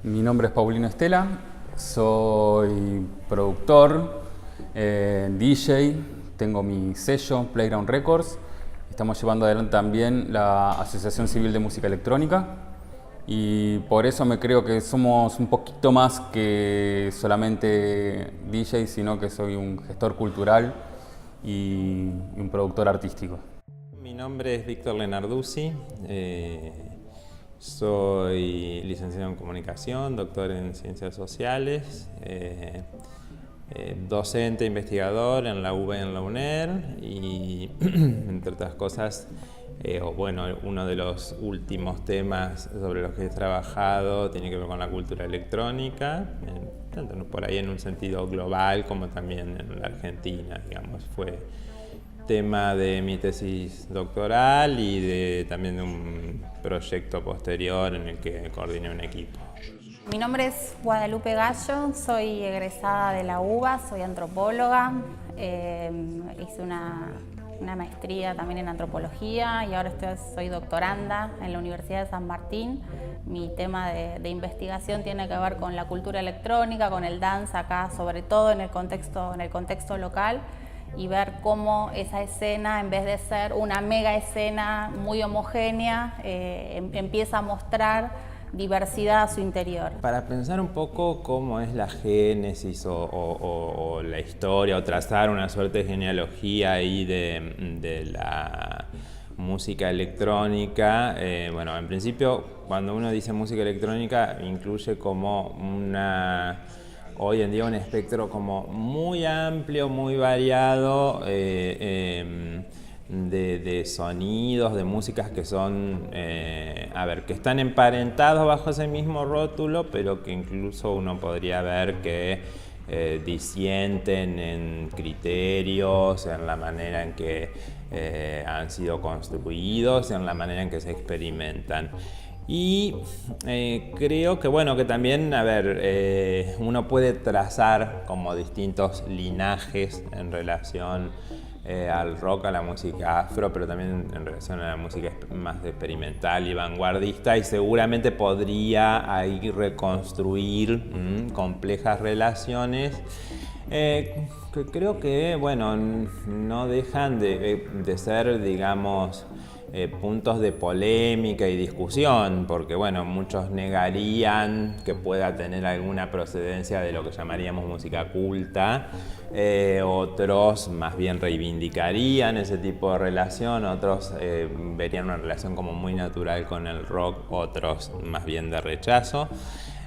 Mi nombre es Paulino Estela, soy productor, DJ, tengo mi sello Playground Records. Estamos llevando adelante también la Asociación Civil de Música Electrónica y por eso me creo que somos un poquito más que solamente DJ, sino que soy un gestor cultural y un productor artístico. Mi nombre es Víctor Lenarduzzi, soy licenciado en comunicación, doctor en ciencias sociales, docente, investigador en la UBA y en la UNER y entre otras cosas, uno de los últimos temas sobre los que he trabajado tiene que ver con la cultura electrónica, tanto por ahí en un sentido global como también en la Argentina, digamos, fue tema de mi tesis doctoral y también de un proyecto posterior en el que coordiné un equipo. Mi nombre es Guadalupe Gallo, soy egresada de la UBA, soy antropóloga, hice una maestría también en antropología y ahora soy doctoranda en la Universidad de San Martín. Mi tema de investigación tiene que ver con la cultura electrónica, con el dance acá, sobre todo en el contexto local, y ver cómo esa escena, en vez de ser una mega escena muy homogénea, empieza a mostrar diversidad a su interior. Para pensar un poco cómo es la génesis o la historia, o trazar una suerte de genealogía ahí de la música electrónica, en principio cuando uno dice música electrónica incluye como hoy en día un espectro como muy amplio, muy variado de sonidos, de músicas que son, que están emparentados bajo ese mismo rótulo, pero que incluso uno podría ver que disienten en criterios, en la manera en que han sido construidos, en la manera en que se experimentan. Y creo que también, uno puede trazar como distintos linajes en relación al rock, a la música afro, pero también en relación a la música más experimental y vanguardista, y seguramente podría ahí reconstruir complejas relaciones que creo que, no dejan de ser, digamos, puntos de polémica y discusión, porque muchos negarían que pueda tener alguna procedencia de lo que llamaríamos música culta, otros más bien reivindicarían ese tipo de relación, otros verían una relación como muy natural con el rock, otros más bien de rechazo.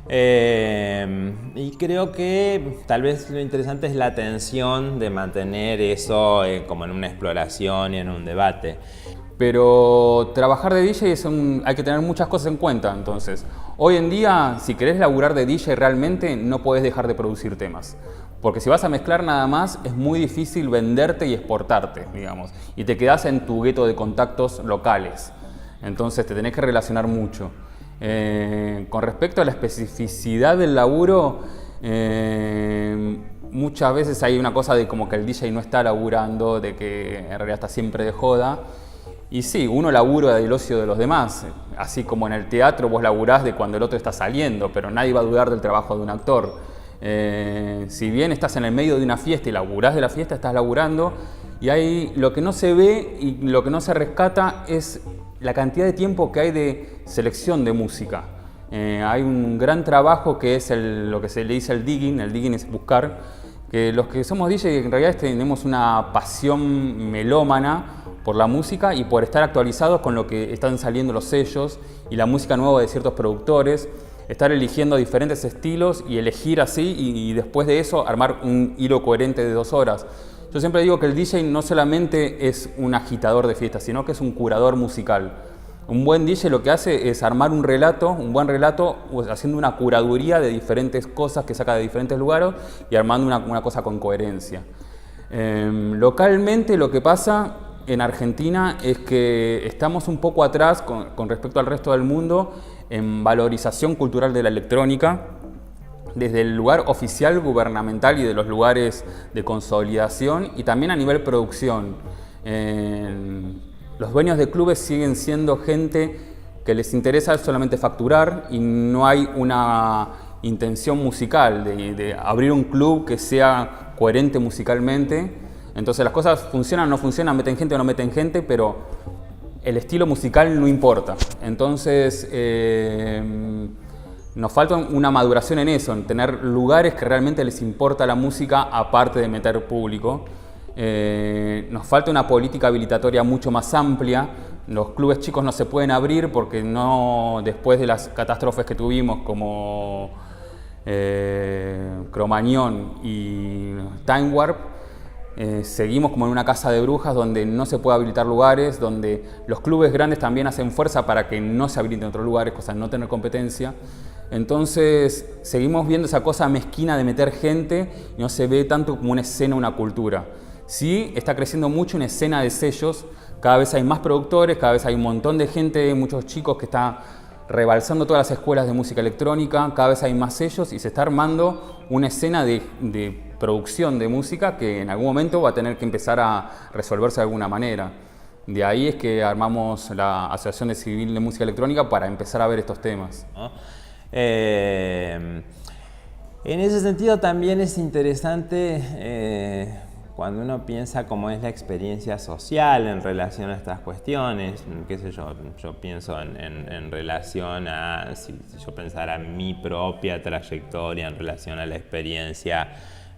Y creo que tal vez lo interesante es la tensión de mantener eso como en una exploración y en un debate. Pero trabajar de DJ hay que tener muchas cosas en cuenta. Entonces, hoy en día, si querés laburar de DJ realmente, no podés dejar de producir temas. Porque si vas a mezclar nada más, es muy difícil venderte y exportarte, digamos. Y te quedás en tu gueto de contactos locales. Entonces, te tenés que relacionar mucho. Con respecto a la especificidad del laburo, muchas veces hay una cosa de como que el DJ no está laburando, de que en realidad está siempre de joda. Y sí, uno labura del ocio de los demás, así como en el teatro vos laburás de cuando el otro está saliendo, pero nadie va a dudar del trabajo de un actor. Si bien estás en el medio de una fiesta y laburás de la fiesta, estás laburando, y ahí lo que no se ve y lo que no se rescata es la cantidad de tiempo que hay de selección de música. Hay un gran trabajo que es lo que se le dice el digging es buscar, que los que somos DJ en realidad tenemos una pasión melómana por la música y por estar actualizados con lo que están saliendo los sellos y la música nueva de ciertos productores, estar eligiendo diferentes estilos y elegir así y después de eso armar un hilo coherente de 2 horas. Yo siempre digo que el DJ no solamente es un agitador de fiestas, sino que es un curador musical. Un buen DJ lo que hace es armar un buen relato, haciendo una curaduría de diferentes cosas que saca de diferentes lugares y armando una cosa con coherencia. Localmente lo que pasa en Argentina es que estamos un poco atrás con respecto al resto del mundo en valorización cultural de la electrónica, desde el lugar oficial, gubernamental y de los lugares de consolidación y también a nivel producción. Los dueños de clubes siguen siendo gente que les interesa solamente facturar y no hay una intención musical de abrir un club que sea coherente musicalmente. Entonces las cosas funcionan o no funcionan, meten gente o no meten gente, pero el estilo musical no importa. Entonces nos falta una maduración en eso, en tener lugares que realmente les importa la música aparte de meter público. Nos falta una política habilitatoria mucho más amplia. Los clubes chicos no se pueden abrir porque no, después de las catástrofes que tuvimos como Cromañón y Time Warp, seguimos como en una casa de brujas donde no se puede habilitar lugares, donde los clubes grandes también hacen fuerza para que no se habiliten otros lugares, cosa de no tener competencia. Entonces seguimos viendo esa cosa mezquina de meter gente y no se ve tanto como una escena, una cultura. Sí, está creciendo mucho una escena de sellos, cada vez hay más productores, cada vez hay un montón de gente, muchos chicos que están rebalsando todas las escuelas de música electrónica, cada vez hay más sellos y se está armando una escena de producción de música que en algún momento va a tener que empezar a resolverse de alguna manera. De ahí es que armamos la Asociación Civil de Música Electrónica para empezar a ver estos temas. En ese sentido también es interesante cuando uno piensa cómo es la experiencia social en relación a estas cuestiones, qué sé yo pienso en relación a, si yo pensara mi propia trayectoria en relación a la experiencia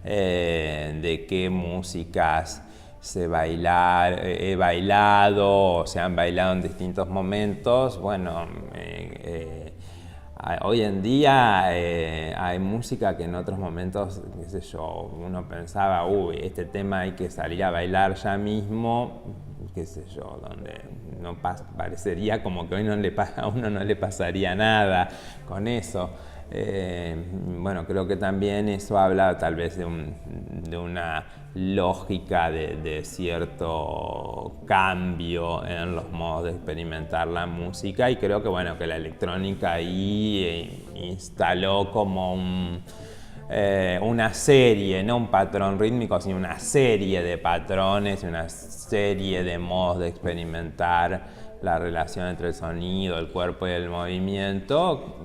de qué músicas he bailado o se han bailado en distintos momentos. Bueno, hoy en día hay música que en otros momentos, qué sé yo, uno pensaba, uy, este tema hay que salir a bailar ya mismo, qué sé yo, donde no parecería como que hoy a uno no le pasaría nada con eso. Bueno, creo que también eso habla tal vez de una lógica de cierto cambio en los modos de experimentar la música, y creo que bueno, que la electrónica ahí instaló como una serie, no un patrón rítmico, sino una serie de patrones, una serie de modos de experimentar la relación entre el sonido, el cuerpo y el movimiento,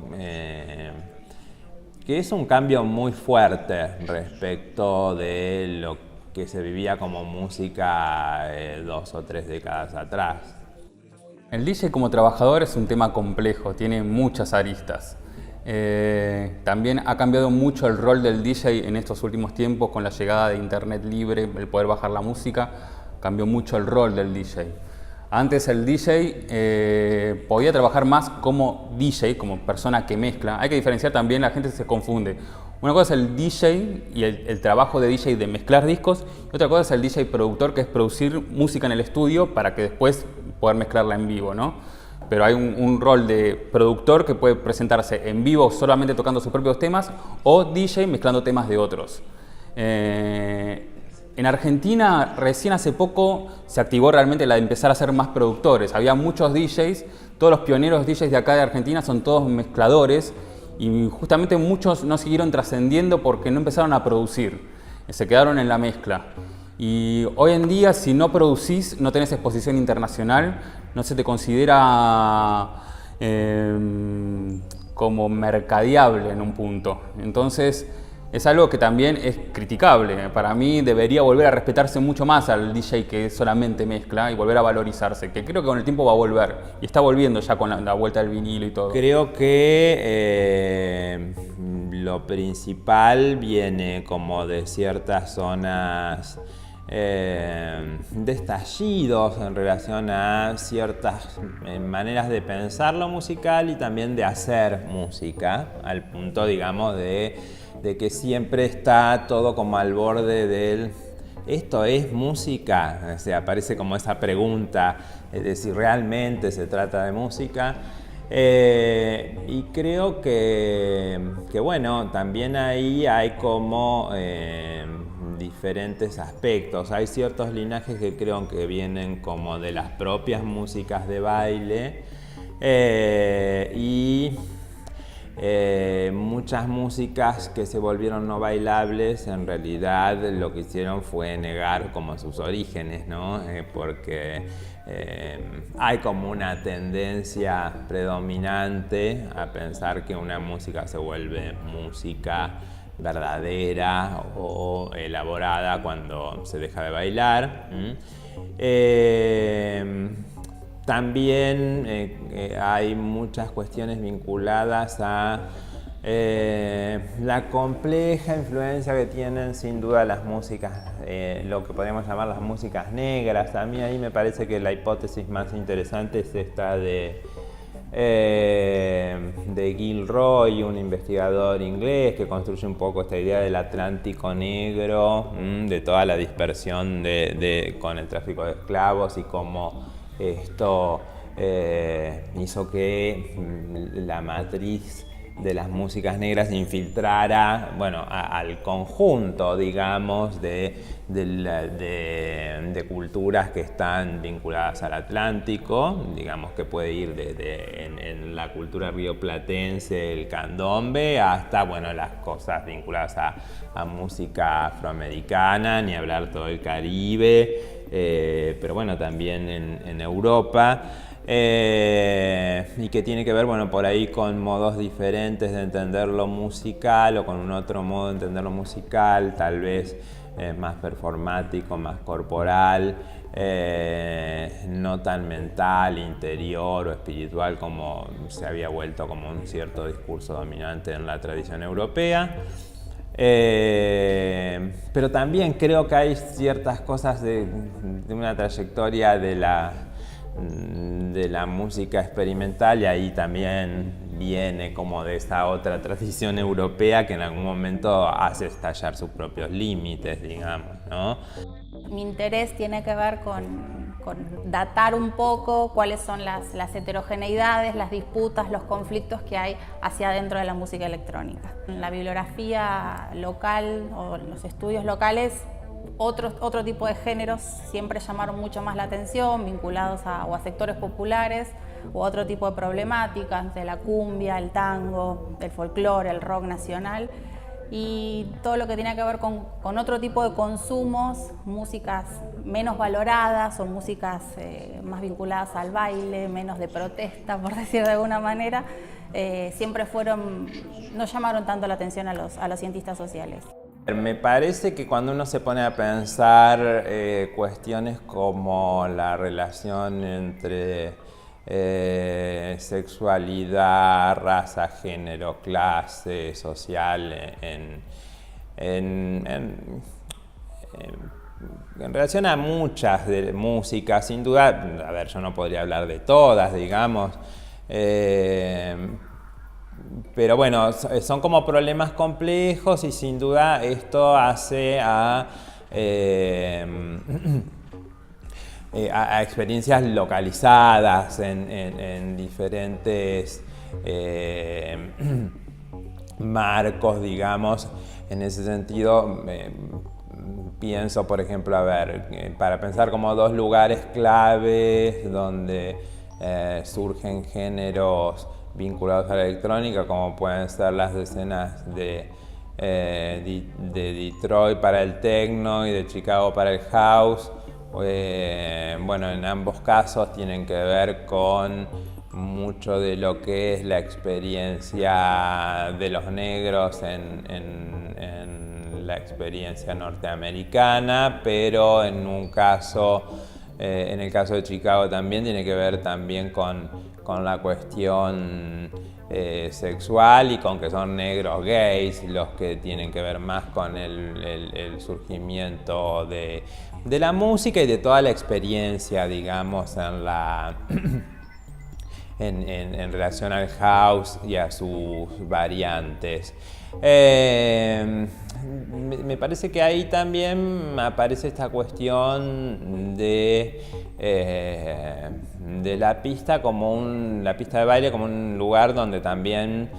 que es un cambio muy fuerte respecto de lo que se vivía como música 2 o 3 décadas atrás. El DJ como trabajador es un tema complejo, tiene muchas aristas. También ha cambiado mucho el rol del DJ en estos últimos tiempos con la llegada de internet libre, el poder bajar la música, cambió mucho el rol del DJ. Antes el DJ podía trabajar más como DJ, como persona que mezcla. Hay que diferenciar también, la gente se confunde. Una cosa es el DJ y el trabajo de DJ de mezclar discos, y otra cosa es el DJ productor, que es producir música en el estudio para que después poder mezclarla en vivo, ¿no? Pero hay un rol de productor que puede presentarse en vivo solamente tocando sus propios temas, o DJ mezclando temas de otros. En Argentina, recién hace poco se activó realmente la de empezar a ser más productores. Había muchos DJs, todos los pioneros DJs de acá de Argentina son todos mezcladores, y justamente muchos no siguieron trascendiendo porque no empezaron a producir, se quedaron en la mezcla. Y hoy en día, si no producís, no tenés exposición internacional, no se te considera como mercadeable en un punto. Entonces, es algo que también es criticable. Para mí debería volver a respetarse mucho más al DJ que solamente mezcla y volver a valorizarse, que creo que con el tiempo va a volver, y está volviendo ya con la vuelta del vinilo y todo. Creo que lo principal viene como de ciertas zonas de estallidos en relación a ciertas maneras de pensar lo musical y también de hacer música, al punto, digamos, de que siempre está todo como al borde del ¿esto es música? O sea, aparece como esa pregunta de si realmente se trata de música. Y creo que bueno, también ahí hay como diferentes aspectos. Hay ciertos linajes que creo que vienen como de las propias músicas de baile, y muchas músicas que se volvieron no bailables, en realidad lo que hicieron fue negar como sus orígenes, ¿no? Porque hay como una tendencia predominante a pensar que una música se vuelve música verdadera o elaborada cuando se deja de bailar. También hay muchas cuestiones vinculadas a la compleja influencia que tienen sin duda las músicas, lo que podemos llamar las músicas negras. A mí ahí me parece que la hipótesis más interesante es esta de Gilroy, un investigador inglés que construye un poco esta idea del Atlántico negro, de toda la dispersión con el tráfico de esclavos y cómo esto hizo que la matriz de las músicas negras infiltrara, bueno, al conjunto, digamos, de culturas que están vinculadas al Atlántico, digamos que puede ir desde en la cultura rioplatense, el candombe, hasta, bueno, las cosas vinculadas a música afroamericana, ni hablar todo el Caribe, pero bueno, también en Europa. Y que tiene que ver, bueno, por ahí con modos diferentes de entender lo musical o con un otro modo de entender lo musical, tal vez más performático, más corporal, no tan mental, interior o espiritual como se había vuelto como un cierto discurso dominante en la tradición europea. Pero también creo que hay ciertas cosas de una trayectoria de la música experimental, y ahí también viene como de esa otra tradición europea que en algún momento hace estallar sus propios límites, digamos, ¿no? Mi interés tiene que ver con datar un poco cuáles son las heterogeneidades, las disputas, los conflictos que hay hacia adentro de la música electrónica. En la bibliografía local o en los estudios locales, otro tipo de géneros siempre llamaron mucho más la atención, vinculados a sectores populares u otro tipo de problemáticas, de la cumbia, el tango, el folclore, el rock nacional, y todo lo que tiene que ver con otro tipo de consumos, músicas menos valoradas o músicas más vinculadas al baile, menos de protesta, por decir de alguna manera, siempre no llamaron tanto la atención a los cientistas sociales. Me parece que cuando uno se pone a pensar cuestiones como la relación entre sexualidad, raza, género, clase, social, en relación a muchas de músicas, sin duda, a ver, yo no podría hablar de todas, digamos, pero bueno, son como problemas complejos y sin duda esto hace a experiencias localizadas en diferentes marcos, digamos. En ese sentido, pienso, por ejemplo, a ver, para pensar como dos lugares claves donde surgen géneros vinculados a la electrónica, como pueden ser las escenas de Detroit para el techno y de Chicago para el house. Bueno, en ambos casos tienen que ver con mucho de lo que es la experiencia de los negros en la experiencia norteamericana, pero en el caso de Chicago también tiene que ver también con la cuestión sexual y con que son negros gays los que tienen que ver más con el surgimiento de la música y de toda la experiencia, digamos, en relación al house y a sus variantes. Me parece que ahí también aparece esta cuestión de la pista la pista de baile como un lugar donde también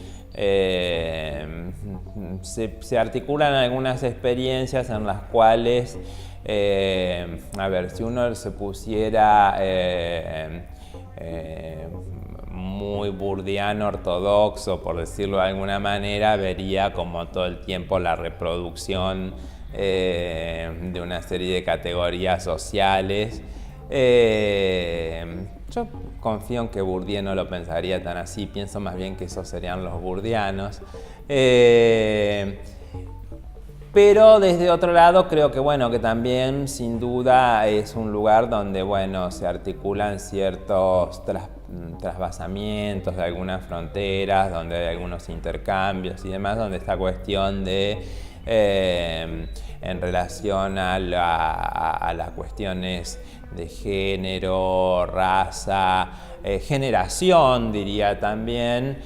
se articulan algunas experiencias en las cuales, a ver, si uno se pusiera muy burdiano, ortodoxo, por decirlo de alguna manera, vería como todo el tiempo la reproducción de una serie de categorías sociales. Yo confío en que Bourdieu no lo pensaría tan así, pienso más bien que esos serían los burdianos. Pero desde otro lado creo que, bueno, que también sin duda es un lugar donde, bueno, se articulan ciertos trasvasamientos de algunas fronteras, donde hay algunos intercambios y demás, donde esta cuestión de, en relación a las cuestiones de género, raza, generación, diría también,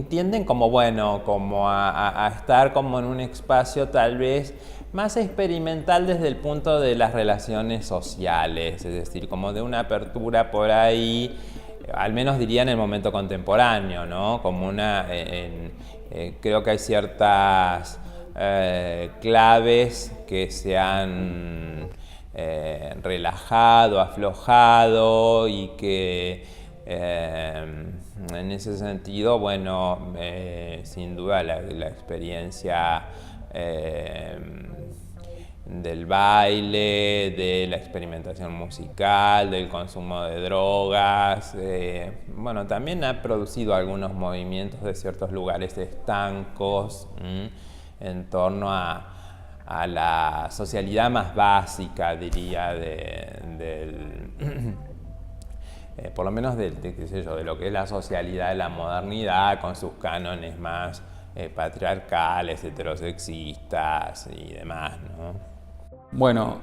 tienden como, bueno, como a estar como en un espacio tal vez más experimental desde el punto de las relaciones sociales, es decir, como de una apertura por ahí, al menos diría en el momento contemporáneo, ¿no? Como una, creo que hay ciertas claves que se han relajado, aflojado y que en ese sentido, bueno, sin duda la experiencia del baile, de la experimentación musical, del consumo de drogas, bueno, también ha producido algunos movimientos de ciertos lugares estancos en torno a la socialidad más básica, diría, por lo menos qué sé yo, de lo que es la socialidad de la modernidad, con sus cánones más patriarcales, heterosexistas y demás, ¿no? Bueno,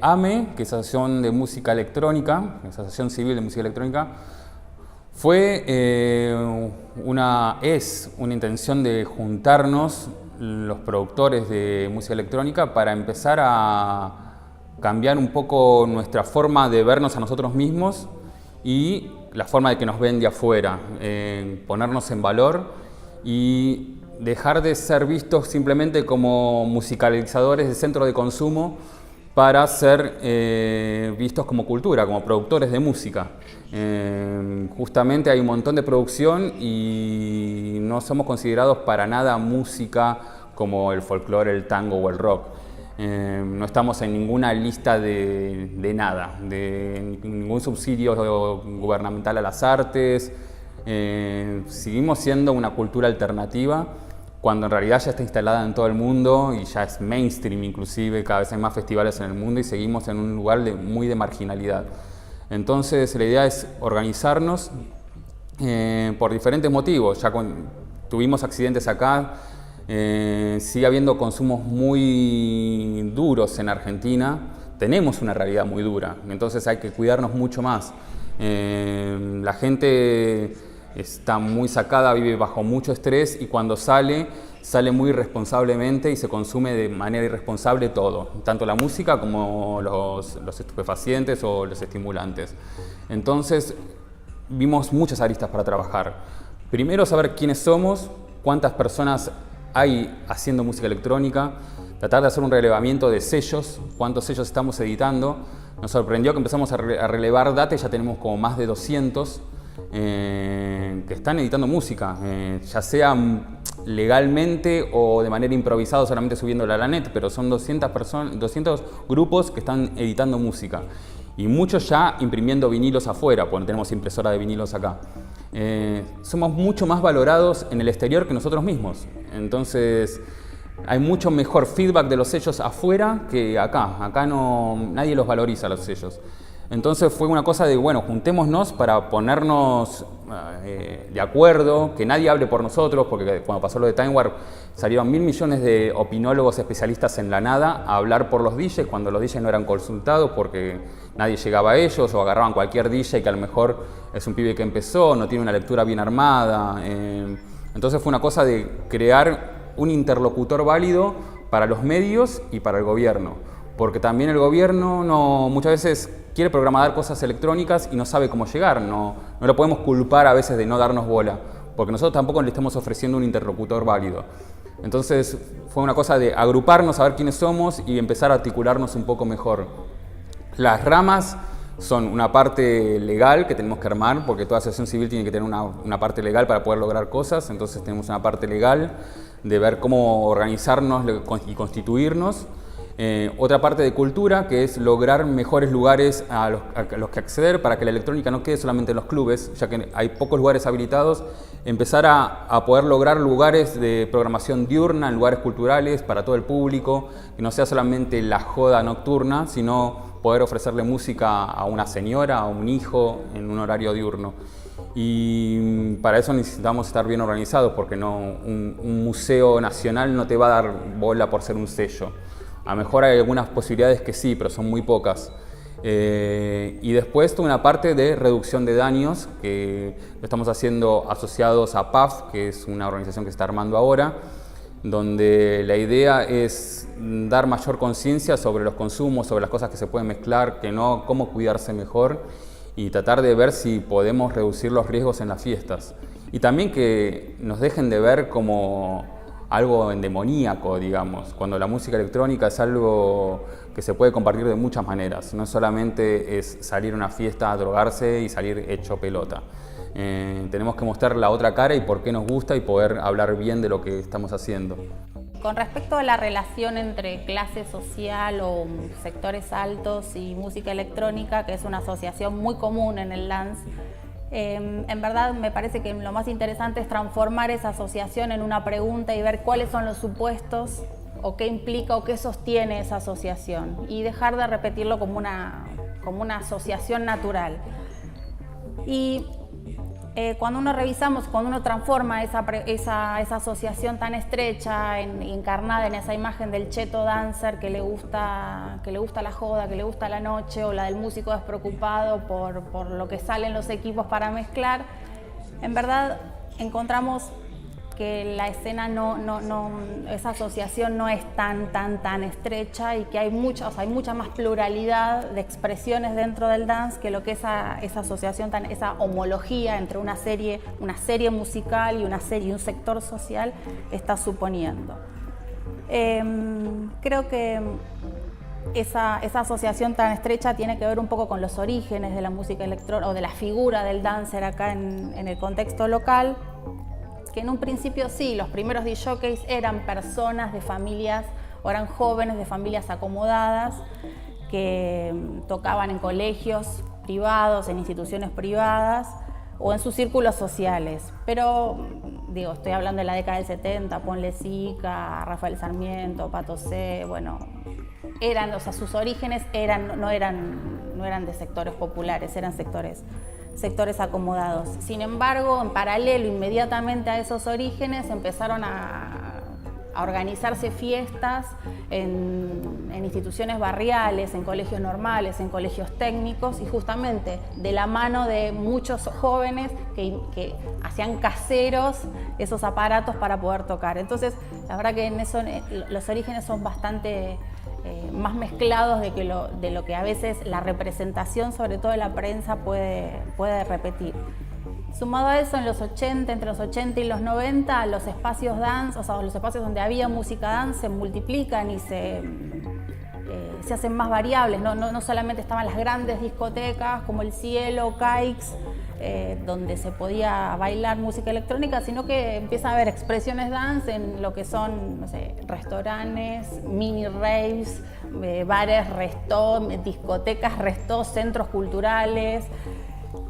AME, que es Asociación de Música Electrónica, Asociación Civil de Música Electrónica, es una intención de juntarnos los productores de música electrónica para empezar a cambiar un poco nuestra forma de vernos a nosotros mismos y la forma de que nos ven de afuera, ponernos en valor y dejar de ser vistos simplemente como musicalizadores de centro de consumo para ser vistos como cultura, como productores de música. Justamente hay un montón de producción y no somos considerados para nada música como el folclore, el tango o el rock. No estamos en ninguna lista de nada, de ningún subsidio gubernamental a las artes. Seguimos siendo una cultura alternativa cuando en realidad ya está instalada en todo el mundo y ya es mainstream inclusive, cada vez hay más festivales en el mundo y seguimos en un lugar muy de marginalidad. Entonces la idea es organizarnos por diferentes motivos. Ya tuvimos accidentes acá, sigue habiendo consumos muy duros en Argentina, tenemos una realidad muy dura, entonces hay que cuidarnos mucho más. La gente está muy sacada, vive bajo mucho estrés y cuando sale muy irresponsablemente y se consume de manera irresponsable todo, tanto la música como los estupefacientes o los estimulantes. Entonces vimos muchas aristas para trabajar. Primero saber quiénes somos, cuántas personas hay haciendo música electrónica, tratar de hacer un relevamiento de sellos, cuántos sellos estamos editando. Nos sorprendió que empezamos a relevar data y ya tenemos como más de 200 que están editando música, ya sea legalmente o de manera improvisada, solamente subiéndola a la net, pero son 200 grupos que están editando música y muchos ya imprimiendo vinilos afuera, porque tenemos impresora de vinilos acá. Somos mucho más valorados en el exterior que nosotros mismos, entonces hay mucho mejor feedback de los sellos afuera que acá. Acá nadie los valoriza, los sellos. Entonces fue una cosa de, bueno, juntémonos para ponernos de acuerdo, que nadie hable por nosotros, porque cuando pasó lo de Time Warp salieron 1.000 millones de opinólogos especialistas en la nada a hablar por los DJs cuando los DJs no eran consultados porque nadie llegaba a ellos o agarraban cualquier DJ que a lo mejor es un pibe que empezó, no tiene una lectura bien armada. Entonces fue una cosa de crear un interlocutor válido para los medios y para el gobierno, porque también el gobierno muchas veces quiere programar cosas electrónicas y no sabe cómo llegar, no lo podemos culpar a veces de no darnos bola, porque nosotros tampoco le estamos ofreciendo un interlocutor válido. Entonces fue una cosa de agruparnos, saber quiénes somos y empezar a articularnos un poco mejor. Las ramas son una parte legal que tenemos que armar, porque toda asociación civil tiene que tener una parte legal para poder lograr cosas, entonces tenemos una parte legal de ver cómo organizarnos y constituirnos. Otra parte de cultura, que es lograr mejores lugares a los que acceder para que la electrónica no quede solamente en los clubes, ya que hay pocos lugares habilitados, empezar a poder lograr lugares de programación diurna, en lugares culturales para todo el público, que no sea solamente la joda nocturna, sino poder ofrecerle música a una señora, a un hijo en un horario diurno. Y para eso necesitamos estar bien organizados, porque un museo nacional no te va a dar bola por ser un sello. A lo mejor hay algunas posibilidades que sí, pero son muy pocas. Y después toda una parte de reducción de daños, que lo estamos haciendo asociados a PAF, que es una organización que se está armando ahora, donde la idea es dar mayor conciencia sobre los consumos, sobre las cosas que se pueden mezclar, que no, cómo cuidarse mejor, y tratar de ver si podemos reducir los riesgos en las fiestas. Y también que nos dejen de ver como algo endemoníaco, digamos, cuando la música electrónica es algo que se puede compartir de muchas maneras, no solamente es salir a una fiesta a drogarse y salir hecho pelota. Tenemos que mostrar la otra cara y por qué nos gusta y poder hablar bien de lo que estamos haciendo. Con respecto a la relación entre clase social o sectores altos y música electrónica, que es una asociación muy común en el dance, en verdad me parece que lo más interesante es transformar esa asociación en una pregunta y ver cuáles son los supuestos o qué implica o qué sostiene esa asociación y dejar de repetirlo como una asociación natural. Y cuando uno transforma esa asociación tan estrecha, encarnada en esa imagen del cheto dancer que le gusta la joda, que le gusta la noche, o la del músico despreocupado por lo que salen los equipos para mezclar, en verdad encontramos que la escena esa asociación no es tan estrecha y que hay mucha más pluralidad de expresiones dentro del dance que lo que esa asociación, esa homología entre una serie musical y un sector social está suponiendo. Creo que esa asociación tan estrecha tiene que ver un poco con los orígenes de la música electrónica o de la figura del dancer acá en el contexto local, que en un principio sí, los primeros DJs eran personas de familias, o eran jóvenes de familias acomodadas, que tocaban en colegios privados, en instituciones privadas, o en sus círculos sociales. Pero, estoy hablando de la década del 70, ponle Sica, Rafael Sarmiento, Pato C, bueno, sus orígenes no eran de sectores populares, eran sectores acomodados. Sin embargo, en paralelo, inmediatamente a esos orígenes, empezaron a organizarse fiestas en instituciones barriales, en colegios normales, en colegios técnicos, y justamente de la mano de muchos jóvenes que hacían caseros esos aparatos para poder tocar. Entonces, la verdad que en eso los orígenes son bastante más mezclados de lo que a veces la representación, sobre todo de la prensa, puede repetir. Sumado a eso, entre los 80 y los 90, los espacios dance, o sea, los espacios donde había música dance, se multiplican y se hacen más variables. No solamente estaban las grandes discotecas como El Cielo, Caix, donde se podía bailar música electrónica, sino que empieza a haber expresiones dance en lo que son, no sé, restaurantes, mini raves, bares, discotecas, centros culturales.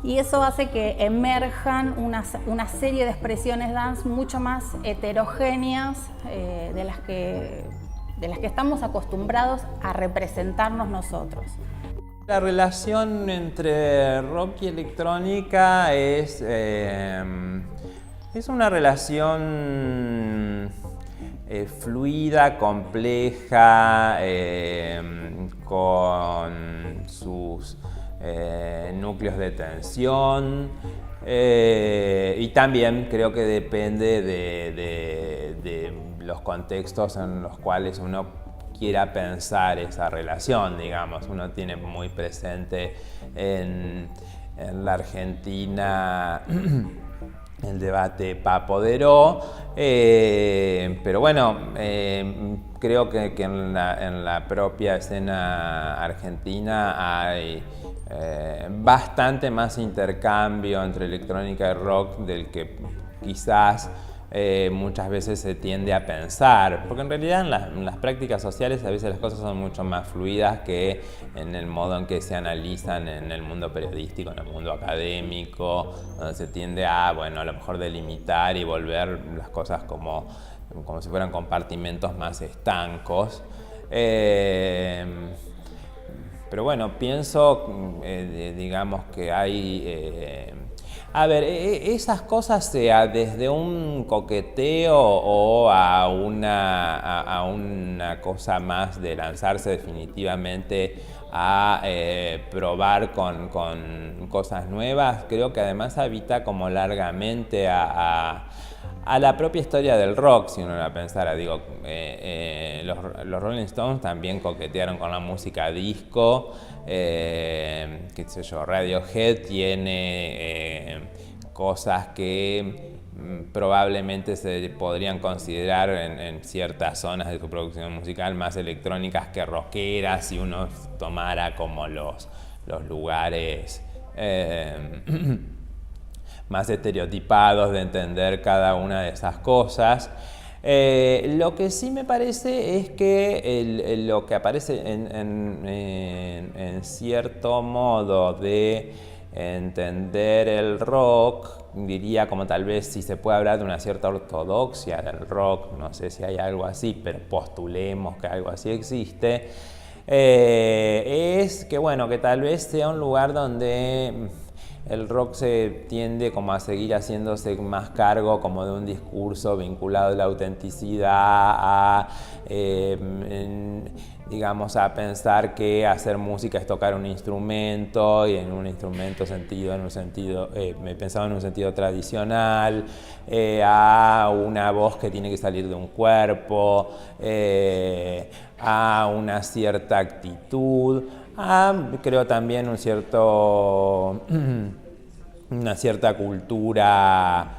Y eso hace que emerjan una serie de expresiones dance mucho más heterogéneas de las que estamos acostumbrados a representarnos nosotros. La relación entre rock y electrónica es una relación fluida, compleja, con sus núcleos de tensión, y también creo que depende de los contextos en los cuales uno quiera pensar esa relación, digamos. Uno tiene muy presente en la Argentina el debate apoderó, pero bueno, creo que en la propia escena argentina hay bastante más intercambio entre electrónica y rock del que quizás muchas veces se tiende a pensar, porque en realidad en las prácticas sociales a veces las cosas son mucho más fluidas que en el modo en que se analizan en el mundo periodístico, en el mundo académico, donde se tiende a, bueno, a lo mejor delimitar y volver las cosas como si fueran compartimentos más estancos. Pero bueno, pienso, digamos que hay... a ver, esas cosas, sea desde un coqueteo o a una cosa más de lanzarse definitivamente a probar con cosas nuevas, creo que además habita como largamente a la propia historia del rock, si uno la pensara. Digo, los Rolling Stones también coquetearon con la música disco, qué sé yo, Radiohead tiene cosas que probablemente se podrían considerar en ciertas zonas de su producción musical más electrónicas que rockeras, si uno tomara como los lugares más estereotipados de entender cada una de esas cosas. Lo que sí me parece es que lo que aparece en cierto modo de entender el rock, diría como tal vez si se puede hablar de una cierta ortodoxia del rock, no sé si hay algo así, pero postulemos que algo así existe, es que bueno, que tal vez sea un lugar donde el rock se tiende como a seguir haciéndose más cargo como de un discurso vinculado a la autenticidad, digamos, a pensar que hacer música es tocar un instrumento, y en un instrumento me pensaba en un sentido tradicional, a una voz que tiene que salir de un cuerpo, a una cierta actitud, creo también una cierta cultura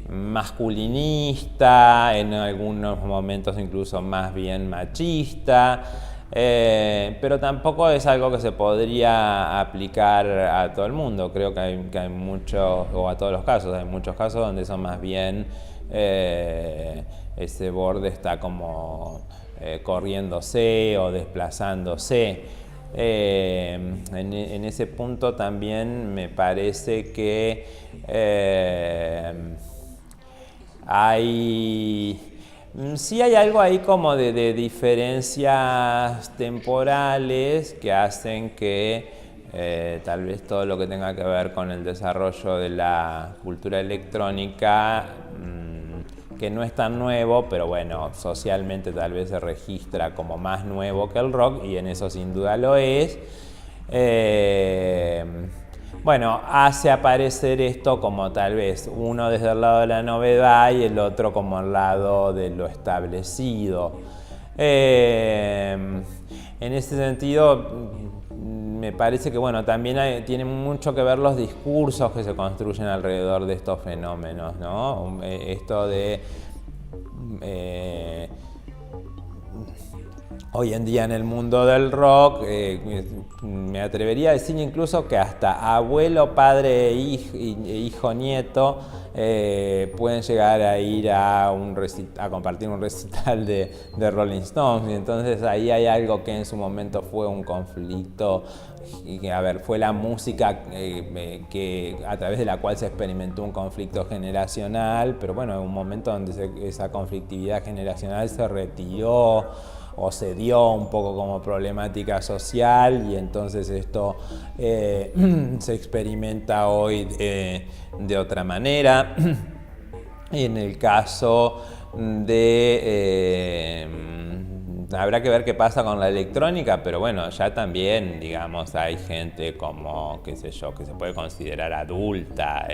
masculinista, en algunos momentos incluso más bien machista, pero tampoco es algo que se podría aplicar a todo el mundo. Creo que hay muchos, o a todos los casos, hay muchos casos donde son más bien ese borde está como corriéndose o desplazándose. En ese punto también me parece que sí hay algo ahí como de diferencias temporales que hacen que tal vez todo lo que tenga que ver con el desarrollo de la cultura electrónica, que no es tan nuevo, pero bueno, socialmente tal vez se registra como más nuevo que el rock, y en eso sin duda lo es. Bueno, hace aparecer esto como tal vez uno desde el lado de la novedad y el otro como el lado de lo establecido. En ese sentido, me parece que bueno, también tienen mucho que ver los discursos que se construyen alrededor de estos fenómenos, ¿no? Esto de hoy en día en el mundo del rock, me atrevería a decir incluso que hasta abuelo, padre, hijo, nieto pueden llegar a ir a compartir un recital de Rolling Stones, y entonces ahí hay algo que en su momento fue un conflicto, y que, a ver, fue la música que a través de la cual se experimentó un conflicto generacional, pero bueno, en un momento donde esa conflictividad generacional se retiró o se dio un poco como problemática social, y entonces esto se experimenta hoy de otra manera. Y en el caso de... habrá que ver qué pasa con la electrónica, pero bueno, ya también, digamos, hay gente como, qué sé yo, que se puede considerar adulta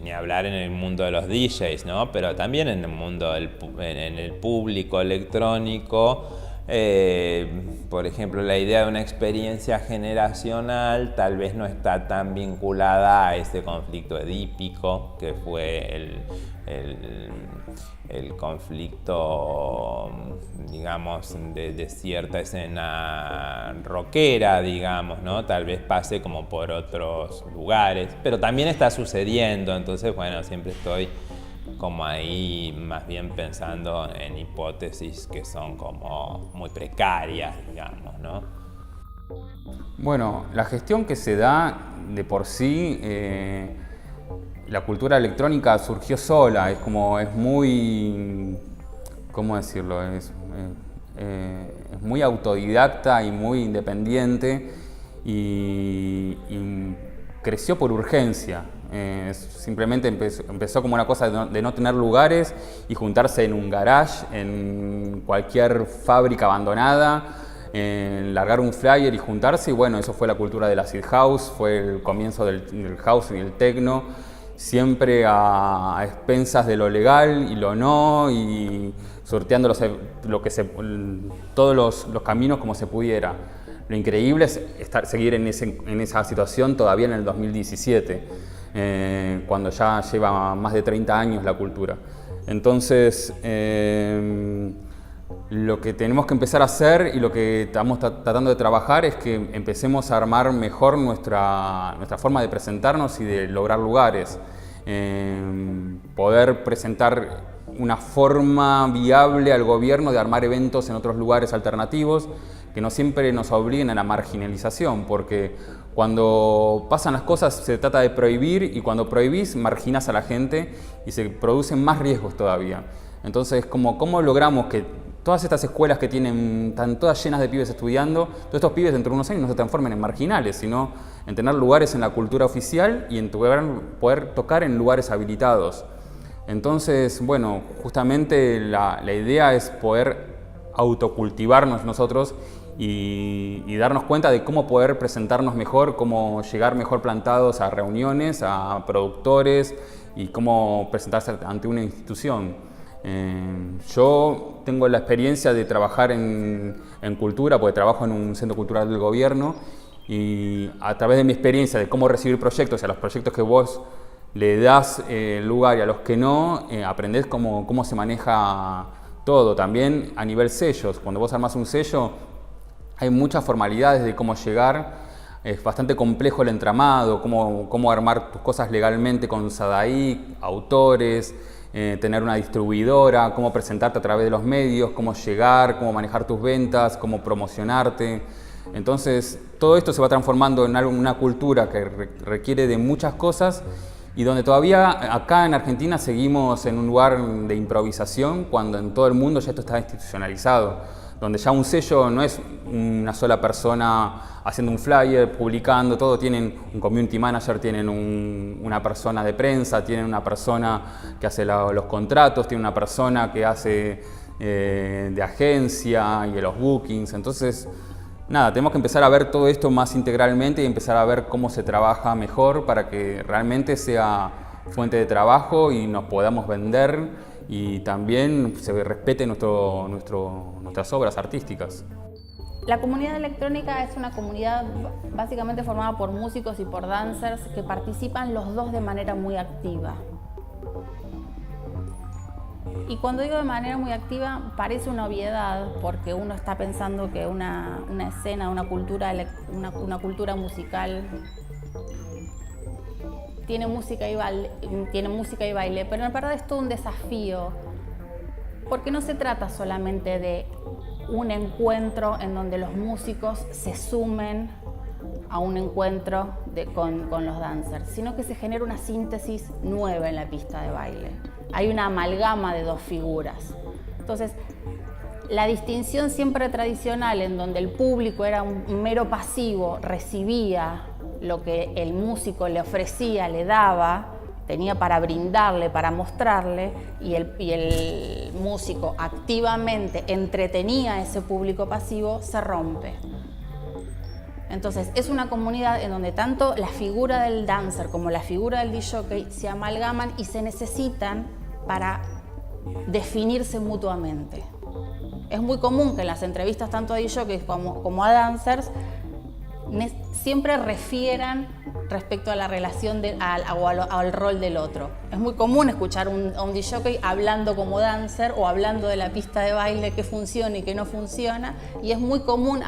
ni hablar en el mundo de los DJs, ¿no? Pero también en el mundo en el público electrónico, Por ejemplo, la idea de una experiencia generacional tal vez no está tan vinculada a ese conflicto edípico que fue el conflicto, digamos, de cierta escena rockera, digamos, ¿no? Tal vez pase como por otros lugares, pero también está sucediendo, entonces, bueno, siempre estoy como ahí más bien pensando en hipótesis que son como muy precarias, digamos, ¿no? Bueno, la gestión que se da de por sí, la cultura electrónica surgió sola, es muy, ¿cómo decirlo? Es muy autodidacta y muy independiente y creció por urgencia. Simplemente empezó como una cosa de no tener lugares y juntarse en un garage, en cualquier fábrica abandonada, largar un flyer y juntarse, y bueno, eso fue la cultura de la acid house, fue el comienzo del house y el techno, siempre a expensas de lo legal y lo no, y sorteando todos los caminos como se pudiera. Lo increíble es seguir en esa situación todavía en el 2017. Cuando ya lleva más de 30 años la cultura. Entonces, lo que tenemos que empezar a hacer y lo que estamos tratando de trabajar es que empecemos a armar mejor nuestra forma de presentarnos y de lograr lugares. Poder presentar una forma viable al gobierno de armar eventos en otros lugares alternativos que no siempre nos obliguen a la marginalización, porque cuando pasan las cosas se trata de prohibir, y cuando prohibís marginás a la gente y se producen más riesgos todavía. Entonces, ¿cómo logramos que todas estas escuelas que están todas llenas de pibes estudiando, todos estos pibes dentro de unos años no se transformen en marginales, sino en tener lugares en la cultura oficial y en poder tocar en lugares habilitados? Entonces, bueno, justamente la idea es poder autocultivarnos nosotros y darnos cuenta de cómo poder presentarnos mejor, cómo llegar mejor plantados a reuniones, a productores, y cómo presentarse ante una institución. Yo tengo la experiencia de trabajar en cultura, porque trabajo en un centro cultural del gobierno, y a través de mi experiencia de cómo recibir proyectos, y a los proyectos que vos le das lugar y a los que no, aprendés cómo se maneja todo. También a nivel sellos, cuando vos armás un sello, hay muchas formalidades de cómo llegar, es bastante complejo el entramado, cómo armar tus cosas legalmente con SADAIC, autores, tener una distribuidora, cómo presentarte a través de los medios, cómo llegar, cómo manejar tus ventas, cómo promocionarte. Entonces, todo esto se va transformando en una cultura que requiere de muchas cosas, y donde todavía acá en Argentina seguimos en un lugar de improvisación, cuando en todo el mundo ya esto está institucionalizado, donde ya un sello no es una sola persona haciendo un flyer, publicando, todo. Tienen un community manager, tienen una persona de prensa, tienen una persona que hace los contratos, tienen una persona que hace de agencia y de los bookings. Entonces, nada, tenemos que empezar a ver todo esto más integralmente y empezar a ver cómo se trabaja mejor para que realmente sea fuente de trabajo y nos podamos vender, y también se respete nuestras obras artísticas. La comunidad electrónica es una comunidad básicamente formada por músicos y por dancers que participan los dos de manera muy activa. Y cuando digo de manera muy activa, parece una obviedad, porque uno está pensando que una escena, una cultura musical tiene música y baile, pero en verdad es todo un desafío, porque no se trata solamente de un encuentro en donde los músicos se sumen a un encuentro con los dancers, sino que se genera una síntesis nueva en la pista de baile. Hay una amalgama de dos figuras. Entonces, la distinción siempre tradicional, en donde el público era un mero pasivo, recibía lo que el músico le ofrecía, le daba, tenía para brindarle, para mostrarle, y el músico activamente entretenía a ese público pasivo, se rompe. Entonces, es una comunidad en donde tanto la figura del dancer como la figura del disc-jockey se amalgaman y se necesitan para definirse mutuamente. Es muy común que en las entrevistas tanto a DJs como a dancers siempre refieran respecto a la relación al rol del otro. Es muy común escuchar a un DJ hablando como dancer o hablando de la pista de baile, que funciona y que no funciona, y es muy común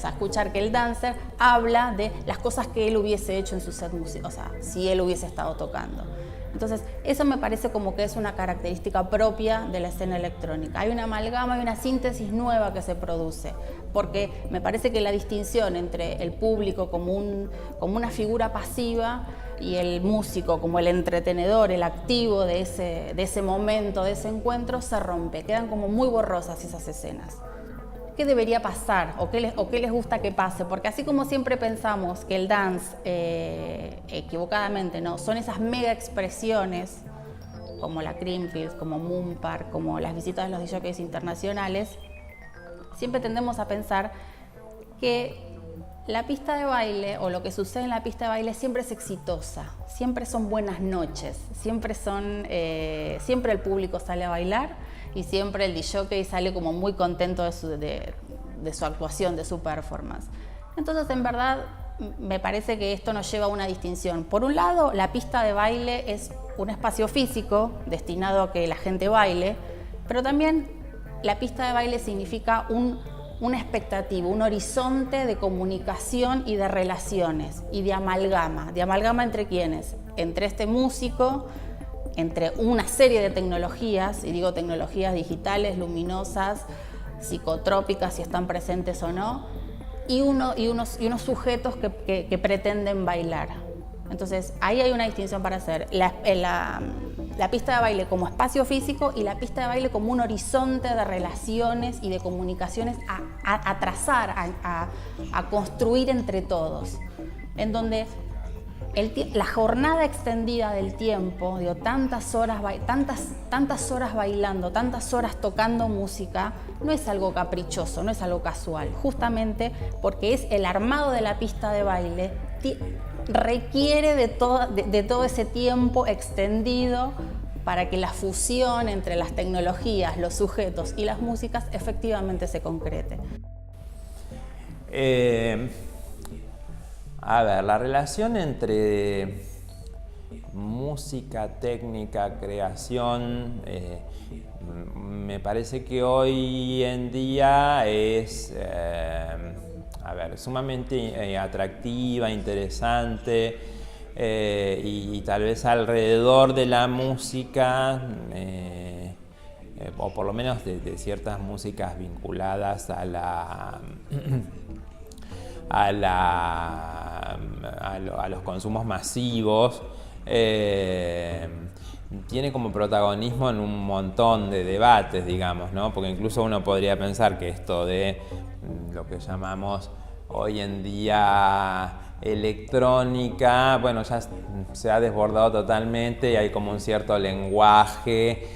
escuchar que el dancer habla de las cosas que él hubiese hecho en su set musical, o sea, si él hubiese estado tocando. Entonces, eso me parece como que es una característica propia de la escena electrónica. Hay una amalgama, hay una síntesis nueva que se produce, porque me parece que la distinción entre el público como una figura pasiva y el músico como el entretenedor, el activo de ese momento, de ese encuentro, se rompe. Quedan como muy borrosas esas escenas. ¿Qué debería pasar o qué les gusta que pase? Porque así como siempre pensamos que el dance, equivocadamente, ¿no?, son esas mega expresiones como la Creamfields, como Moonpark, como las visitas de los DJs internacionales, siempre tendemos a pensar que la pista de baile o lo que sucede en la pista de baile siempre es exitosa, siempre son buenas noches, siempre el público sale a bailar y siempre el DJ sale como muy contento de su actuación, de su performance. Entonces, en verdad, me parece que esto nos lleva a una distinción. Por un lado, la pista de baile es un espacio físico destinado a que la gente baile, pero también la pista de baile significa una expectativa, un horizonte de comunicación y de relaciones y de amalgama. ¿De amalgama entre quiénes? Entre este músico, entre una serie de tecnologías, y digo tecnologías digitales, luminosas, psicotrópicas, si están presentes o no, y unos sujetos que pretenden bailar. Entonces, ahí hay una distinción para hacer. La pista de baile como espacio físico y la pista de baile como un horizonte de relaciones y de comunicaciones a trazar, a construir entre todos, en donde la jornada extendida del tiempo, digo, tantas horas bailando, tantas horas tocando música, no es algo caprichoso, no es algo casual, justamente porque es el armado de la pista de baile, requiere de todo ese tiempo extendido para que la fusión entre las tecnologías, los sujetos y las músicas efectivamente se concrete. A ver, la relación entre música, técnica, creación, me parece que hoy en día es sumamente atractiva, interesante, y tal vez alrededor de la música, o por lo menos de ciertas músicas vinculadas a los consumos masivos, tiene como protagonismo en un montón de debates, digamos, ¿no? Porque incluso uno podría pensar que esto de lo que llamamos hoy en día electrónica, bueno, ya se ha desbordado totalmente y hay como un cierto lenguaje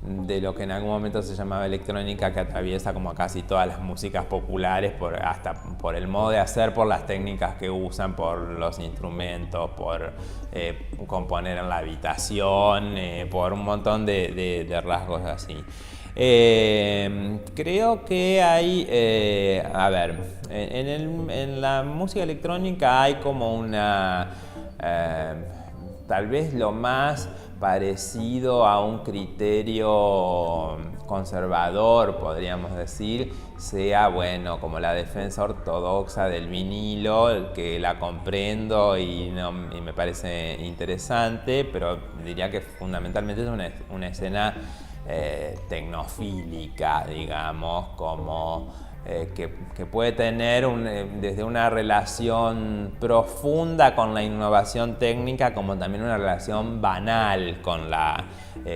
de lo que en algún momento se llamaba electrónica, que atraviesa como casi todas las músicas populares, hasta por el modo de hacer, por las técnicas que usan, por los instrumentos, por componer en la habitación, por un montón de rasgos así. Creo que hay, en la música electrónica hay como una, tal vez lo más parecido a un criterio conservador, podríamos decir, sea, bueno, como la defensa ortodoxa del vinilo, que la comprendo y me parece interesante, pero diría que fundamentalmente es una escena tecnofílica, digamos, como que puede tener desde una relación profunda con la innovación técnica, como también una relación banal con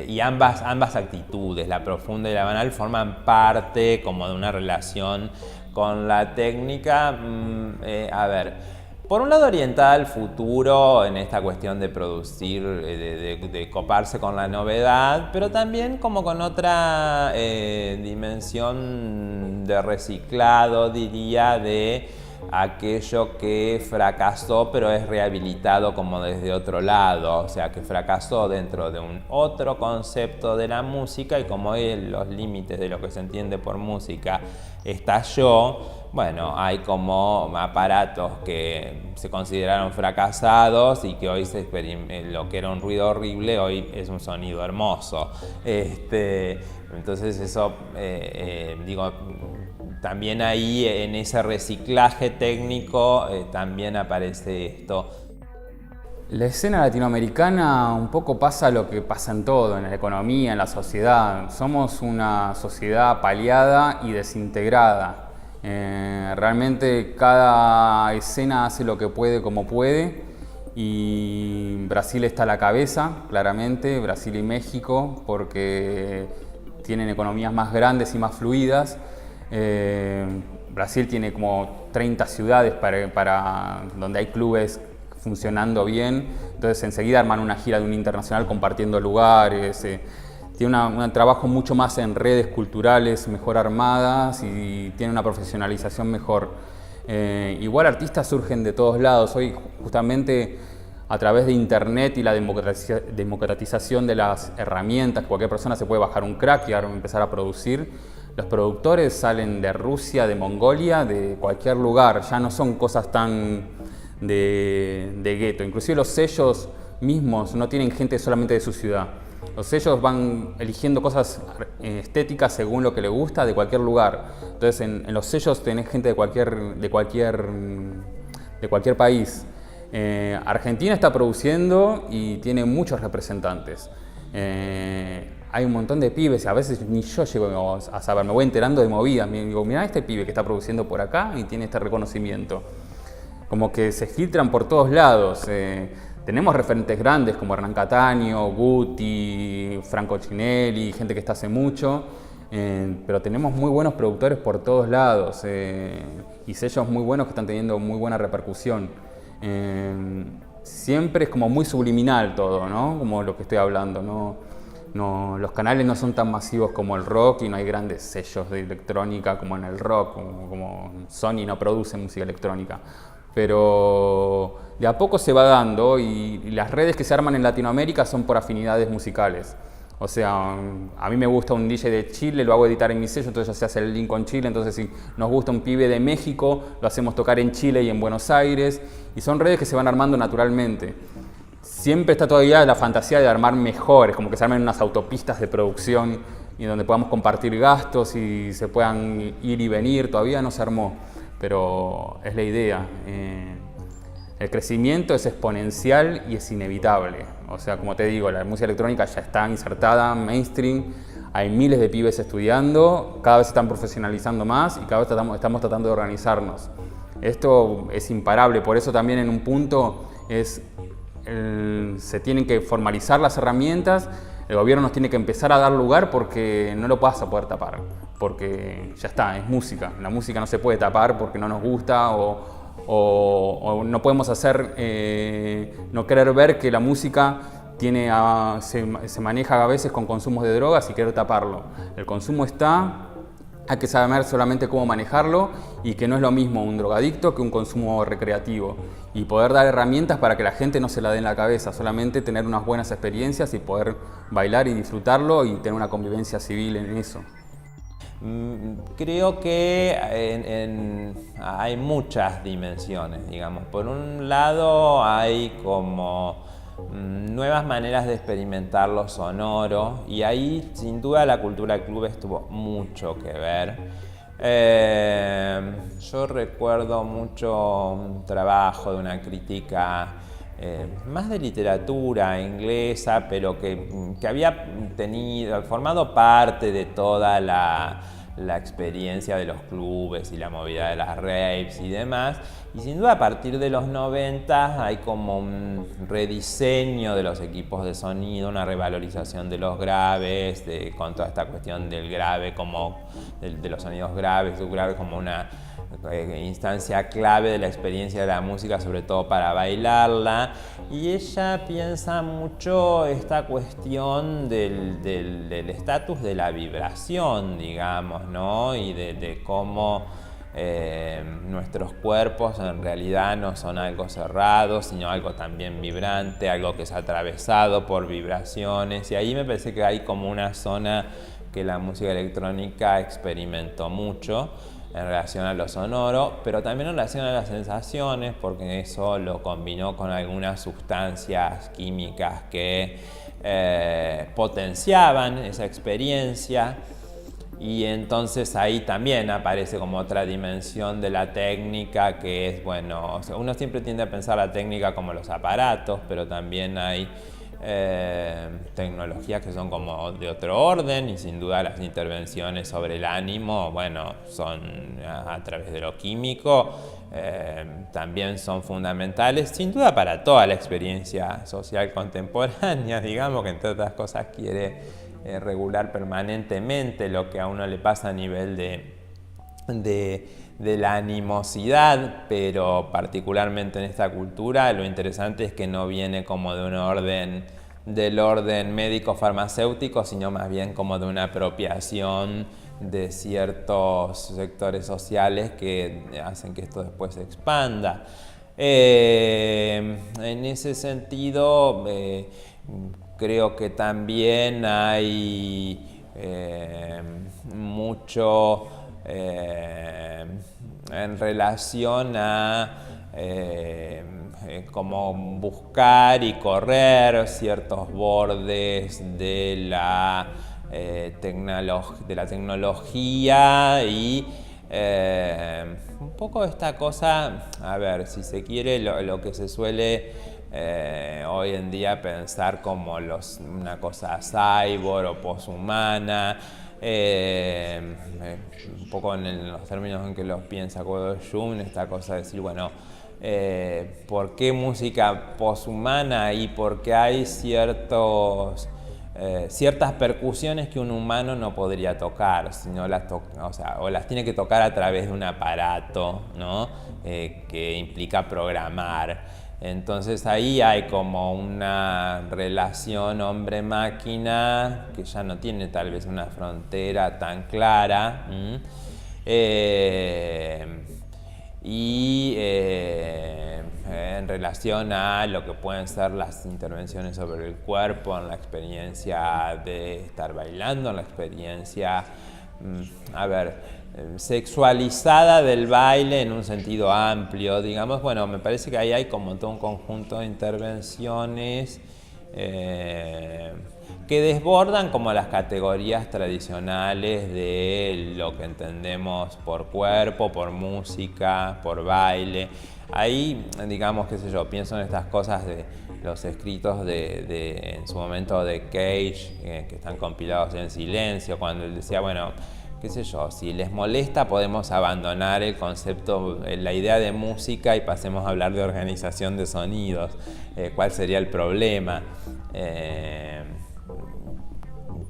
y ambas actitudes, la profunda y la banal, forman parte como de una relación con la técnica. Por un lado, orientada al futuro en esta cuestión de producir, de coparse con la novedad, pero también como con otra dimensión de reciclado, diría, de aquello que fracasó pero es rehabilitado como desde otro lado, o sea que fracasó dentro de un otro concepto de la música y como hoy los límites de lo que se entiende por música estalló, bueno, hay como aparatos que se consideraron fracasados y que hoy lo que era un ruido horrible hoy es un sonido hermoso. Entonces eso, digo, también ahí en ese reciclaje técnico también aparece esto. La escena latinoamericana un poco pasa lo que pasa en todo, en la economía, en la sociedad. Somos una sociedad paliada y desintegrada. Realmente cada escena hace lo que puede como puede y Brasil está a la cabeza, claramente, Brasil y México, porque tienen economías más grandes y más fluidas. Brasil tiene como 30 ciudades para donde hay clubes funcionando bien, entonces enseguida arman una gira de un internacional compartiendo lugares, tiene un trabajo mucho más en redes culturales mejor armadas y tiene una profesionalización mejor. Igual artistas surgen de todos lados, hoy justamente a través de internet y la democratización de las herramientas, cualquier persona se puede bajar un crack y ahora empezar a producir. Los productores salen de Rusia, de Mongolia, de cualquier lugar, ya no son cosas tan de gueto. Inclusive los sellos mismos no tienen gente solamente de su ciudad. Los sellos van eligiendo cosas estéticas según lo que les gusta de cualquier lugar. Entonces en los sellos tenés gente de cualquier país. Argentina está produciendo y tiene muchos representantes. Hay un montón de pibes y a veces ni yo llego a saber, me voy enterando de movidas. Me digo, mirá este pibe que está produciendo por acá y tiene este reconocimiento. Como que se filtran por todos lados. Tenemos referentes grandes como Hernán Cataño, Guti, Franco Cinelli, gente que está hace mucho, pero tenemos muy buenos productores por todos lados y sellos muy buenos que están teniendo muy buena repercusión. Siempre es como muy subliminal todo, ¿no? Como lo que estoy hablando, ¿no? Los canales no son tan masivos como el rock y no hay grandes sellos de electrónica como en el rock, como Sony no produce música electrónica. Pero de a poco se va dando y las redes que se arman en Latinoamérica son por afinidades musicales. O sea, a mí me gusta un DJ de Chile, lo hago editar en mi sello, entonces ya se hace el link con Chile. Entonces si nos gusta un pibe de México, lo hacemos tocar en Chile y en Buenos Aires. Y son redes que se van armando naturalmente. Siempre está todavía la fantasía de armar mejores, como que se armen unas autopistas de producción y donde podamos compartir gastos y se puedan ir y venir. Todavía no se armó, pero es la idea. El crecimiento es exponencial y es inevitable. O sea, como te digo, la música electrónica ya está insertada, mainstream, hay miles de pibes estudiando, cada vez se están profesionalizando más y cada vez estamos tratando de organizarnos. Esto es imparable, por eso también en un punto se tienen que formalizar las herramientas, el gobierno nos tiene que empezar a dar lugar porque no lo vas a poder tapar, porque ya está, es música, la música no se puede tapar porque no nos gusta o no podemos no querer ver que la música se maneja a veces con consumos de drogas y querer taparlo. El consumo está, hay que saber solamente cómo manejarlo y que no es lo mismo un drogadicto que un consumo recreativo y poder dar herramientas para que la gente no se la dé en la cabeza, solamente tener unas buenas experiencias y poder bailar y disfrutarlo y tener una convivencia civil en eso. Creo que hay muchas dimensiones, digamos. Por un lado hay como nuevas maneras de experimentar lo sonoro y ahí sin duda la cultura del club tuvo mucho que ver. Yo recuerdo mucho un trabajo de una crítica más de literatura inglesa, pero que había formado parte de toda la experiencia de los clubes y la movida de las raves y demás. Y sin duda a partir de los 90 hay como un rediseño de los equipos de sonido, una revalorización de los graves, con toda esta cuestión del grave, de los sonidos graves, subgraves como una instancia clave de la experiencia de la música, sobre todo para bailarla. Y ella piensa mucho esta cuestión del estatus de la vibración, digamos, ¿no? Y de cómo nuestros cuerpos en realidad no son algo cerrado, sino algo también vibrante, algo que es atravesado por vibraciones, y ahí me parece que hay como una zona que la música electrónica experimentó mucho en relación a lo sonoro, pero también en relación a las sensaciones, porque eso lo combinó con algunas sustancias químicas que potenciaban esa experiencia. Y entonces ahí también aparece como otra dimensión de la técnica, que es, bueno, o sea, uno siempre tiende a pensar la técnica como los aparatos, pero también hay tecnologías que son como de otro orden, y sin duda las intervenciones sobre el ánimo, bueno, son a través de lo químico, también son fundamentales, sin duda para toda la experiencia social contemporánea, digamos, que entre otras cosas quiere regular permanentemente lo que a uno le pasa a nivel de la animosidad, pero particularmente en esta cultura lo interesante es que no viene como de un orden, del orden médico-farmacéutico, sino más bien como de una apropiación de ciertos sectores sociales que hacen que esto después se expanda. En ese sentido, creo que también hay mucho en relación a como buscar y correr ciertos bordes de la tecnología y un poco esta cosa, a ver, si se quiere, lo que se suele hoy en día pensar como una cosa cyborg o poshumana, un poco en los términos en que los piensa Guido Jung, esta cosa de decir, bueno, ¿por qué música poshumana? Y porque hay ciertas percusiones que un humano no podría tocar, sino o las tiene que tocar a través de un aparato, ¿no? Que implica programar. Entonces ahí hay como una relación hombre-máquina que ya no tiene tal vez una frontera tan clara. En relación a lo que pueden ser las intervenciones sobre el cuerpo, en la experiencia de estar bailando, en la experiencia, sexualizada del baile en un sentido amplio, digamos, bueno, me parece que ahí hay como todo un conjunto de intervenciones que desbordan como las categorías tradicionales de lo que entendemos por cuerpo, por música, por baile. Ahí, digamos, qué sé yo, pienso en estas cosas de los escritos en su momento de Cage, que están compilados en silencio, cuando él decía, bueno, qué sé yo, si les molesta podemos abandonar el concepto, la idea de música y pasemos a hablar de organización de sonidos. ¿Cuál sería el problema?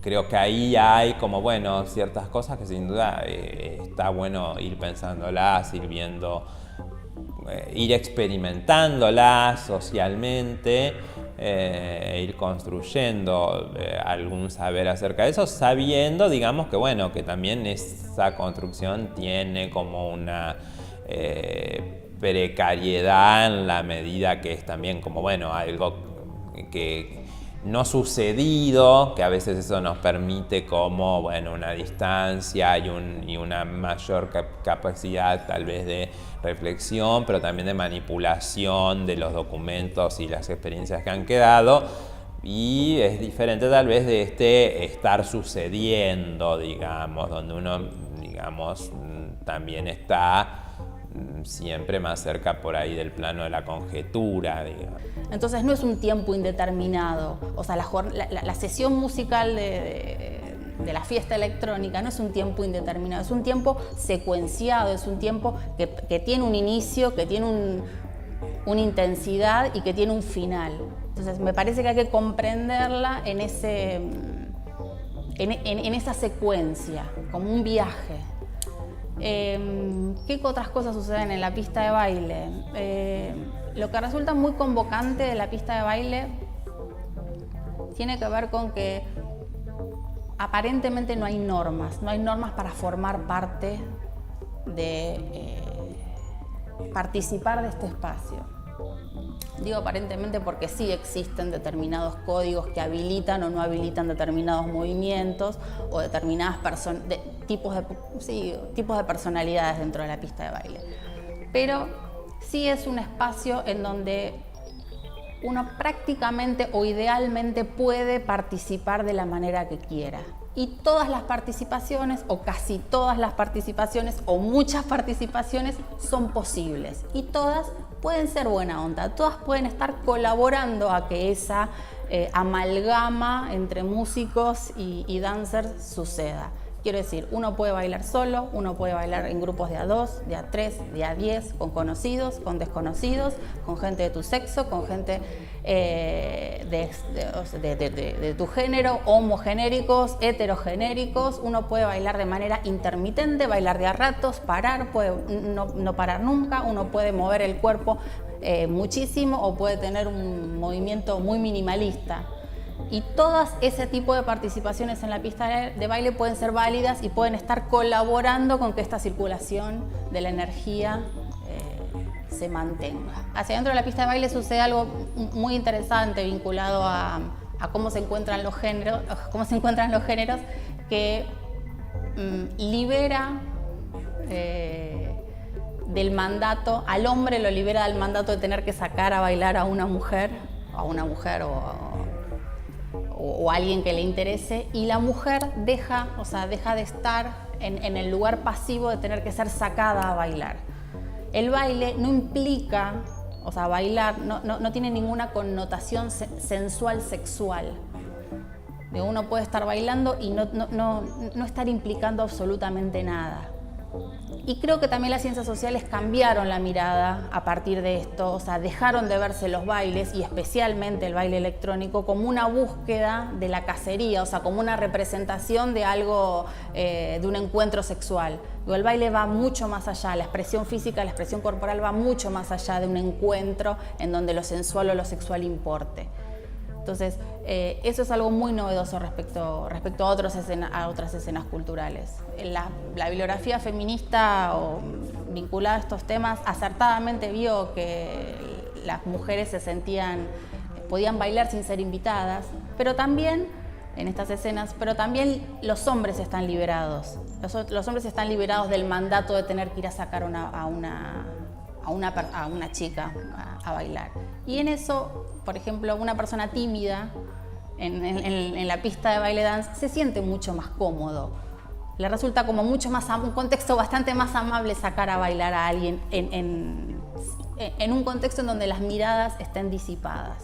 Creo que ahí hay como, bueno, ciertas cosas que sin duda está bueno ir pensándolas, ir viendo, ir experimentándolas socialmente, ir construyendo algún saber acerca de eso, sabiendo, digamos, que bueno, que también esa construcción tiene como una precariedad en la medida que es también como, bueno, algo que no sucedido, que a veces eso nos permite como, bueno, una distancia y una mayor capacidad tal vez de reflexión, pero también de manipulación de los documentos y las experiencias que han quedado, y es diferente tal vez de estar sucediendo, digamos, donde uno, digamos, también está siempre más cerca por ahí del plano de la conjetura, digamos. Entonces no es un tiempo indeterminado, o sea, la sesión musical de la fiesta electrónica no es un tiempo indeterminado, es un tiempo secuenciado, es un tiempo que tiene un inicio, que tiene una intensidad y que tiene un final. Entonces me parece que hay que comprenderla en esa secuencia, como un viaje. ¿Qué otras cosas suceden en la pista de baile? Lo que resulta muy convocante de la pista de baile tiene que ver con que aparentemente no hay normas para formar parte de participar de este espacio. Digo aparentemente porque sí existen determinados códigos que habilitan o no habilitan determinados movimientos o determinadas tipos de personalidades dentro de la pista de baile. Pero sí es un espacio en donde uno prácticamente o idealmente puede participar de la manera que quiera. Y todas las participaciones, o casi todas las participaciones, o muchas participaciones son posibles. Y todas pueden ser buena onda, todas pueden estar colaborando a que esa amalgama entre músicos y dancers suceda. Quiero decir, uno puede bailar solo, uno puede bailar en grupos de a 2, de a 3, de a 10, con conocidos, con desconocidos, con gente de tu sexo, con gente de tu género, homogenéricos, heterogenéricos. Uno puede bailar de manera intermitente, bailar de a ratos, parar, puede no parar nunca. Uno puede mover el cuerpo muchísimo o puede tener un movimiento muy minimalista. Y todas ese tipo de participaciones en la pista de baile pueden ser válidas y pueden estar colaborando con que esta circulación de la energía se mantenga. Hacia dentro de la pista de baile sucede algo muy interesante vinculado a cómo se encuentran los géneros, que libera del mandato, al hombre lo libera del mandato de tener que sacar a bailar a una mujer o alguien que le interese, y la mujer deja de estar en el lugar pasivo de tener que ser sacada a bailar. El baile no implica, bailar no tiene ninguna connotación sensual, sexual. Uno puede estar bailando y no estar implicando absolutamente nada. Y creo que también las ciencias sociales cambiaron la mirada a partir de esto, dejaron de verse los bailes, y especialmente el baile electrónico, como una búsqueda de la cacería, como una representación de algo, de un encuentro sexual. El baile va mucho más allá, la expresión física, la expresión corporal va mucho más allá de un encuentro en donde lo sensual o lo sexual importe. Entonces, eso es algo muy novedoso respecto a otras escenas culturales. La bibliografía feminista vinculada a estos temas acertadamente vio que las mujeres podían bailar sin ser invitadas, pero también en estas escenas, pero también los hombres están liberados. Los hombres están liberados del mandato de tener que ir a sacar a una chica a bailar. Y en eso, por ejemplo, una persona tímida en la pista de baile dance se siente mucho más cómodo. Le resulta como un contexto bastante más amable sacar a bailar a alguien en un contexto en donde las miradas estén disipadas.